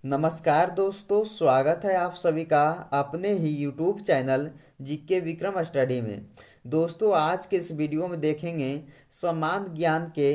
नमस्कार दोस्तों, स्वागत है आप सभी का अपने ही YouTube channel GK Vikram study में। दोस्तों, आज के इस वीडियो में देखेंगे सामान्य ज्ञान के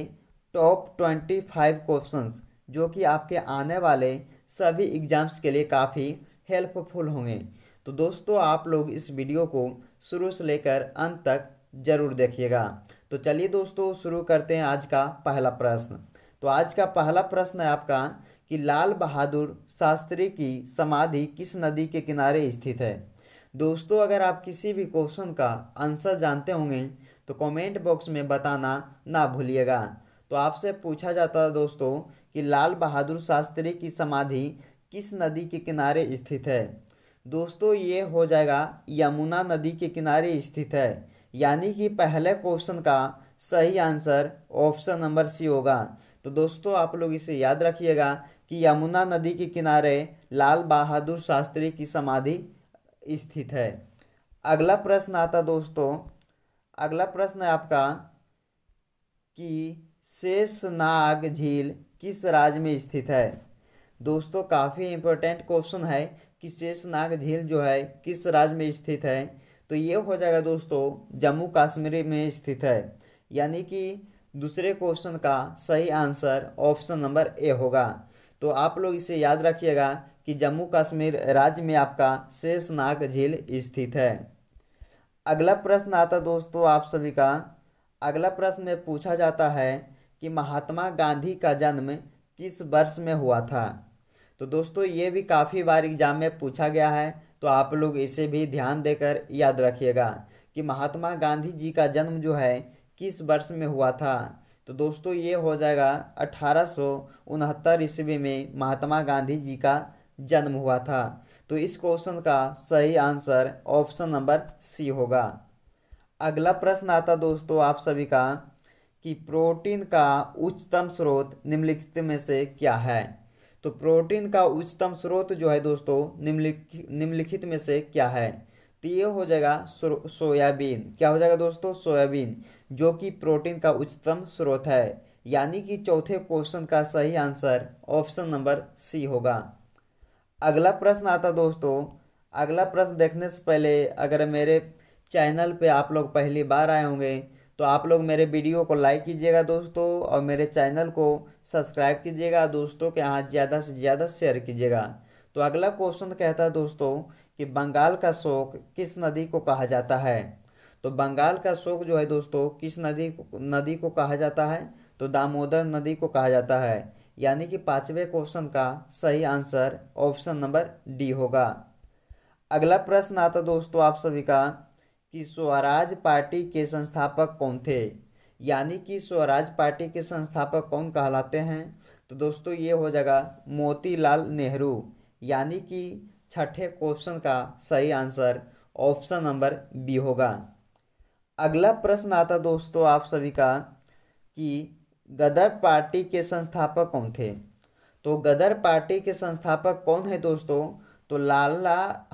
टॉप 25 क्वेश्चंस जो कि आपके आने वाले सभी एग्जाम्स के लिए काफ़ी हेल्पफुल होंगे। तो दोस्तों, आप लोग इस वीडियो को शुरू से लेकर अंत तक ज़रूर देखिएगा। तो चलिए दोस्तों, शुरू करते हैं आज का पहला प्रश्न। तो आज का पहला प्रश्न है आपका कि लाल बहादुर शास्त्री की समाधि किस नदी के किनारे स्थित है। दोस्तों, अगर आप किसी भी क्वेश्चन का आंसर जानते होंगे तो कमेंट बॉक्स में बताना ना भूलिएगा। तो आपसे पूछा जाता है दोस्तों कि लाल बहादुर शास्त्री की समाधि किस नदी के किनारे स्थित है। दोस्तों, ये हो जाएगा यमुना नदी के किनारे स्थित है, यानी कि पहले क्वेश्चन का सही आंसर ऑप्शन नंबर सी होगा। तो दोस्तों, आप लोग इसे याद रखिएगा कि यमुना नदी के किनारे लाल बहादुर शास्त्री की समाधि स्थित है। अगला प्रश्न आता दोस्तों, अगला प्रश्न है आपका कि शेषनाग झील किस राज्य में स्थित है। दोस्तों, काफ़ी इम्पोर्टेंट क्वेश्चन है कि शेषनाग झील जो है किस राज्य में स्थित है। तो ये हो जाएगा दोस्तों जम्मू कश्मीर में स्थित है, यानी कि दूसरे क्वेश्चन का सही आंसर ऑप्शन नंबर ए होगा। तो आप लोग इसे याद रखिएगा कि जम्मू कश्मीर राज्य में आपका शेषनाग झील स्थित है। अगला प्रश्न आता दोस्तों आप सभी का। अगला प्रश्न में पूछा जाता है कि महात्मा गांधी का जन्म किस वर्ष में हुआ था। तो दोस्तों, ये भी काफ़ी बार एग्जाम में पूछा गया है, तो आप लोग इसे भी ध्यान देकर याद रखिएगा कि महात्मा गांधी जी का जन्म जो है किस वर्ष में हुआ था। तो दोस्तों, ये हो जाएगा 1869 ईस्वी में महात्मा गांधी जी का जन्म हुआ था। तो इस क्वेश्चन का सही आंसर ऑप्शन नंबर सी होगा। अगला प्रश्न आता दोस्तों आप सभी का कि प्रोटीन का उच्चतम स्रोत निम्नलिखित में से क्या है। तो प्रोटीन का उच्चतम स्रोत जो है दोस्तों निम्नलिखित में से क्या है। तो ये हो जाएगा सोयाबीन। क्या हो जाएगा दोस्तों? सोयाबीन, जो कि प्रोटीन का उच्चतम स्रोत है, यानी कि चौथे क्वेश्चन का सही आंसर ऑप्शन नंबर सी होगा। अगला प्रश्न आता दोस्तों। अगला प्रश्न देखने से पहले अगर मेरे चैनल पे आप लोग पहली बार आए होंगे तो आप लोग मेरे वीडियो को लाइक कीजिएगा दोस्तों, और मेरे चैनल को सब्सक्राइब कीजिएगा, दोस्तों के यहाँ ज़्यादा से ज़्यादा शेयर कीजिएगा। तो अगला क्वेश्चन कहता है दोस्तों कि बंगाल का शोक किस नदी को कहा जाता है। तो बंगाल का शोक जो है दोस्तों किस नदी को कहा जाता है। तो दामोदर नदी को कहा जाता है, यानी कि पांचवें क्वेश्चन का सही आंसर ऑप्शन नंबर डी होगा। अगला प्रश्न आता दोस्तों आप सभी का कि स्वराज पार्टी के संस्थापक कौन थे, यानी कि स्वराज पार्टी के संस्थापक कौन कहलाते हैं। तो दोस्तों, ये हो जाएगा मोतीलाल नेहरू, यानी कि छठे क्वेश्चन का सही आंसर ऑप्शन नंबर बी होगा। अगला प्रश्न आता दोस्तों आप सभी का कि गदर पार्टी के संस्थापक कौन थे। तो गदर पार्टी के संस्थापक कौन है दोस्तों। तो लाला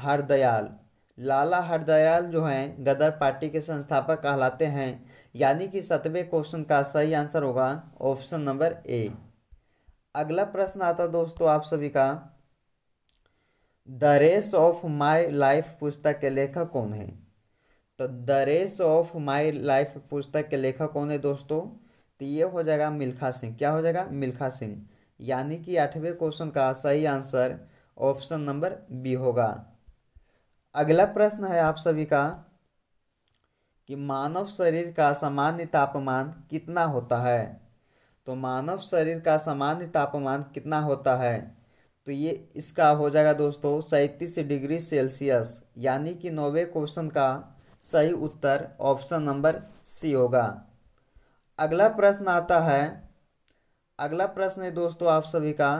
हरदयाल जो हैं गदर पार्टी के संस्थापक कहलाते हैं, यानी कि 7वें क्वेश्चन का सही आंसर होगा ऑप्शन नंबर ए। अगला प्रश्न आता दोस्तों आप सभी का, the race of my life पुस्तक के लेखक कौन है। तो the race of my life पुस्तक के लेखक कौन है दोस्तों। तो ये हो जाएगा मिल्खा सिंह। क्या हो जाएगा? मिल्खा सिंह, यानी कि 8वें क्वेश्चन का सही आंसर ऑप्शन नंबर बी होगा। अगला प्रश्न है आप सभी का कि मानव शरीर का सामान्य तापमान कितना होता है। तो मानव शरीर का सामान्य तापमान कितना होता है। तो ये इसका हो जाएगा दोस्तों 37 डिग्री सेल्सियस, यानी कि 9वें क्वेश्चन का सही उत्तर ऑप्शन नंबर सी होगा। अगला प्रश्न आता है। अगला प्रश्न है दोस्तों आप सभी का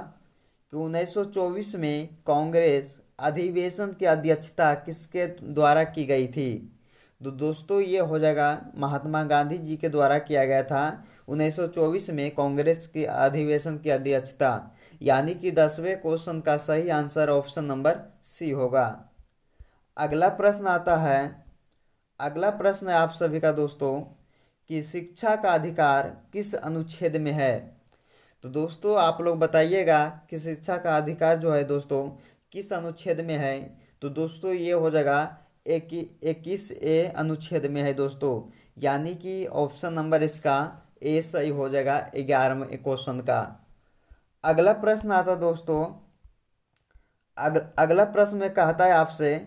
कि 1924 में कांग्रेस अधिवेशन की अध्यक्षता किसके द्वारा की गई थी। तो दोस्तों, ये हो जाएगा महात्मा गांधी जी के द्वारा किया गया था 1924 में कांग्रेस की अधिवेशन की अध्यक्षता, यानी कि 10वें क्वेश्चन का सही आंसर ऑप्शन नंबर सी होगा। अगला प्रश्न आता है। अगला प्रश्न है आप सभी का दोस्तों कि शिक्षा का अधिकार किस अनुच्छेद में है। तो दोस्तों आप लोग बताइएगा कि शिक्षा का अधिकार जो है दोस्तों किस अनुच्छेद में है। तो दोस्तों ये हो जाएगा 21A अनुच्छेद में है दोस्तों, यानी कि ऑप्शन नंबर इसका ए सही हो जाएगा 11वें क्वेश्चन का। अगला प्रश्न आता दोस्तों, अगला प्रश्न में कहता है आपसे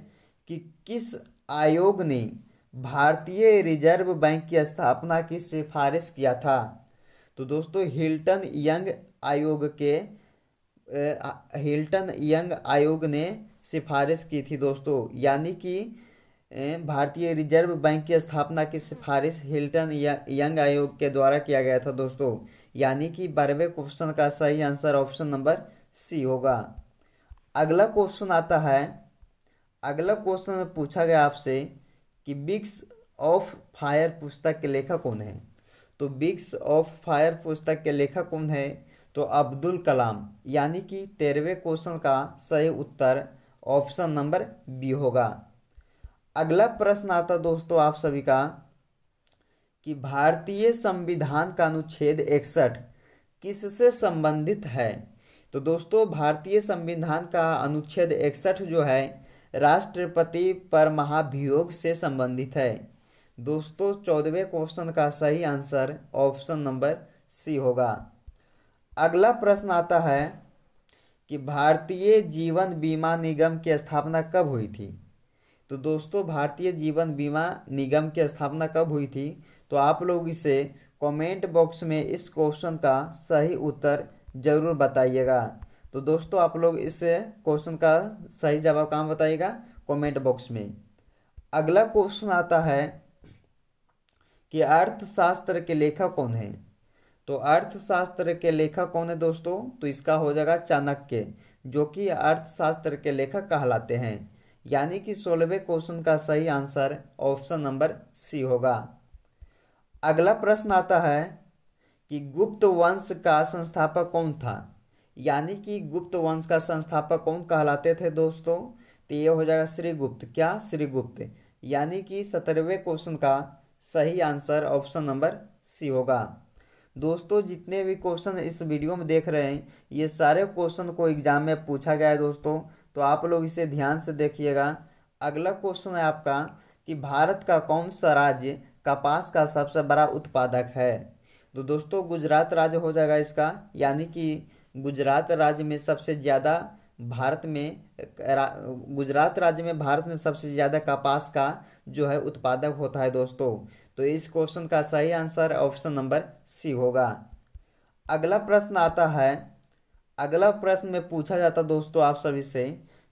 कि किस आयोग ने भारतीय रिजर्व बैंक की स्थापना की सिफारिश किया था। तो दोस्तों हिल्टन यंग आयोग ने सिफारिश की थी दोस्तों, यानी कि भारतीय रिजर्व बैंक की स्थापना की सिफारिश हिल्टन यंग आयोग के द्वारा किया गया था दोस्तों, यानी कि 12वें क्वेश्चन का सही आंसर ऑप्शन नंबर सी होगा। अगला क्वेश्चन आता है, अगला क्वेश्चन में पूछा गया आपसे कि विंग्स ऑफ फायर पुस्तक के लेखक कौन है। तो विंग्स ऑफ फायर पुस्तक के लेखक कौन है, तो अब्दुल कलाम, यानी कि 13वें क्वेश्चन का सही उत्तर ऑप्शन नंबर बी होगा। अगला प्रश्न आता दोस्तों आप सभी का कि भारतीय संविधान का अनुच्छेद 61 किससे संबंधित है। तो दोस्तों भारतीय संविधान का अनुच्छेद 61 जो है राष्ट्रपति पर महाभियोग से संबंधित है दोस्तों। 14वें क्वेश्चन का सही आंसर ऑप्शन नंबर सी होगा। अगला प्रश्न आता है कि भारतीय जीवन बीमा निगम की स्थापना कब हुई थी। तो दोस्तों भारतीय जीवन बीमा निगम की स्थापना कब हुई थी, तो आप लोग इसे कमेंट बॉक्स में इस क्वेश्चन का सही उत्तर जरूर बताइएगा। तो दोस्तों आप लोग इस क्वेश्चन का सही जवाब कहाँ बताइएगा, कमेंट बॉक्स में। अगला क्वेश्चन आता है कि अर्थशास्त्र के लेखक कौन है। तो अर्थशास्त्र के लेखक कौन है दोस्तों, तो इसका हो जाएगा चाणक्य, जो कि अर्थशास्त्र के लेखक कहलाते हैं, यानी कि 16वें क्वेश्चन का सही आंसर ऑप्शन नंबर सी होगा। अगला प्रश्न आता है कि गुप्त वंश का संस्थापक कौन था, यानी कि गुप्त वंश का संस्थापक कौन कहलाते थे दोस्तों, तो ये हो जाएगा श्रीगुप्त। क्या, श्रीगुप्त, यानी कि 17वें क्वेश्चन का सही आंसर ऑप्शन नंबर सी होगा। दोस्तों जितने भी क्वेश्चन इस वीडियो में देख रहे हैं ये सारे क्वेश्चन को एग्जाम में पूछा गया है दोस्तों, तो आप लोग इसे ध्यान से देखिएगा। अगला क्वेश्चन है आपका कि भारत का कौन सा राज्य कपास का सबसे बड़ा उत्पादक है। तो दोस्तों गुजरात राज्य हो जाएगा इसका, यानी कि गुजरात राज्य में सबसे ज़्यादा गुजरात राज्य में भारत में सबसे ज़्यादा कपास का जो है उत्पादक होता है दोस्तों। तो इस क्वेश्चन का सही आंसर ऑप्शन नंबर सी होगा। अगला प्रश्न आता है, अगला प्रश्न में पूछा जाता दोस्तों आप सभी से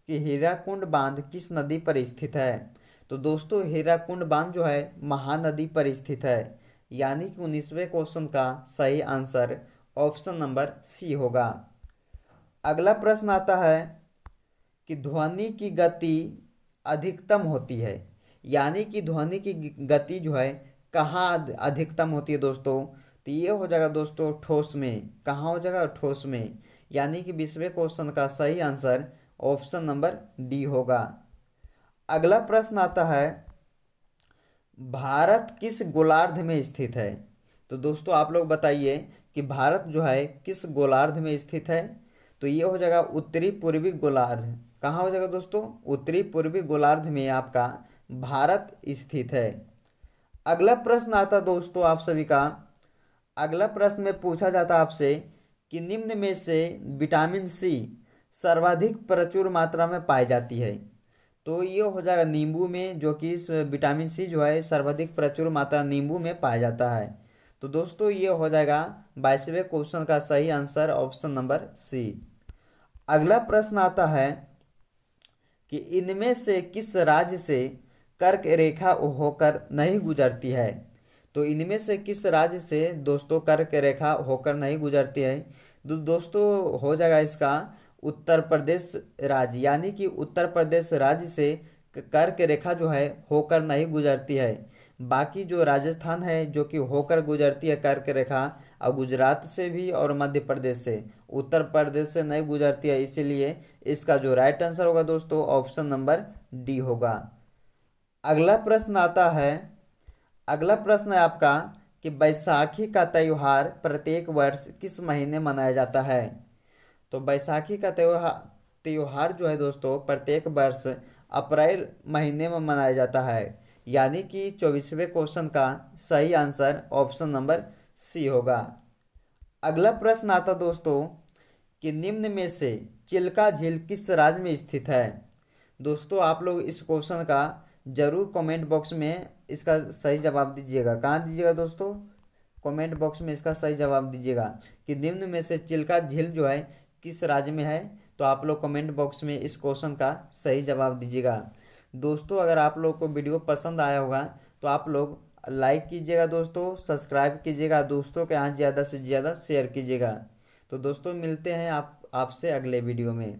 कि हीराकुंड बांध किस नदी पर स्थित है। तो दोस्तों हीराकुंड बांध जो है महानदी पर स्थित है, यानी कि 19वें क्वेश्चन का सही आंसर ऑप्शन नंबर सी होगा। अगला प्रश्न आता है कि ध्वनि की गति अधिकतम होती है, यानी कि ध्वनि की गति जो है कहाँ अधिकतम होती है दोस्तों, तो ये हो जाएगा दोस्तों ठोस में। कहाँ हो जाएगा, ठोस में, यानी कि 20वें क्वेश्चन का सही आंसर ऑप्शन नंबर डी होगा। अगला प्रश्न आता है भारत किस गोलार्ध में स्थित है। तो दोस्तों आप लोग बताइए कि भारत जो है किस गोलार्ध में स्थित है, तो ये हो जाएगा उत्तरी पूर्वी गोलार्ध। कहाँ हो जाएगा दोस्तों, उत्तरी पूर्वी गोलार्ध में आपका भारत स्थित है। अगला प्रश्न आता दोस्तों आप सभी का, अगला प्रश्न में पूछा जाता आपसे कि निम्न में से विटामिन सी सर्वाधिक प्रचुर मात्रा में पाई जाती है। तो ये हो जाएगा नींबू में, जो कि इस विटामिन सी जो है सर्वाधिक प्रचुर मात्रा नींबू में पाया जाता है। तो दोस्तों ये हो जाएगा 22वें क्वेश्चन का सही आंसर ऑप्शन नंबर सी। अगला प्रश्न आता है कि इनमें से किस राज्य से कर्क रेखा होकर नहीं गुजरती है। तो इनमें से किस राज्य से दोस्तों कर्क रेखा होकर नहीं गुजरती है, दोस्तों हो जाएगा इसका उत्तर प्रदेश राज्य, यानी कि उत्तर प्रदेश राज्य से कर्क रेखा जो है होकर नहीं गुजरती है। बाकी जो राजस्थान है जो कि होकर गुजरती है कर्क रेखा, और गुजरात से भी और मध्य प्रदेश से, उत्तर प्रदेश से नहीं गुजरती है, इसीलिए इसका जो राइट आंसर होगा दोस्तों ऑप्शन नंबर डी होगा। अगला प्रश्न आता है, अगला प्रश्न है आपका कि बैसाखी का त्यौहार प्रत्येक वर्ष किस महीने मनाया जाता है। तो बैसाखी का त्योहार जो है दोस्तों प्रत्येक वर्ष अप्रैल महीने में मनाया जाता है। यानी कि 24वें क्वेश्चन का सही आंसर ऑप्शन नंबर सी होगा। अगला प्रश्न आता दोस्तों कि निम्न में से चिल्का झील किस राज्य में स्थित है। दोस्तों आप लोग इस क्वेश्चन का जरूर कमेंट बॉक्स में इसका सही जवाब दीजिएगा। कहाँ दीजिएगा दोस्तों, कमेंट बॉक्स में इसका सही जवाब दीजिएगा कि निम्न में से चिल्का झील जो है किस राज्य में है। तो आप लोग कमेंट बॉक्स में इस क्वेश्चन का सही जवाब दीजिएगा। दोस्तों अगर आप लोग को वीडियो पसंद आया होगा तो आप लोग लाइक कीजिएगा दोस्तों, सब्सक्राइब कीजिएगा, दोस्तों के यहाँ ज़्यादा से ज़्यादा शेयर कीजिएगा। तो दोस्तों मिलते हैं आपसे अगले वीडियो में।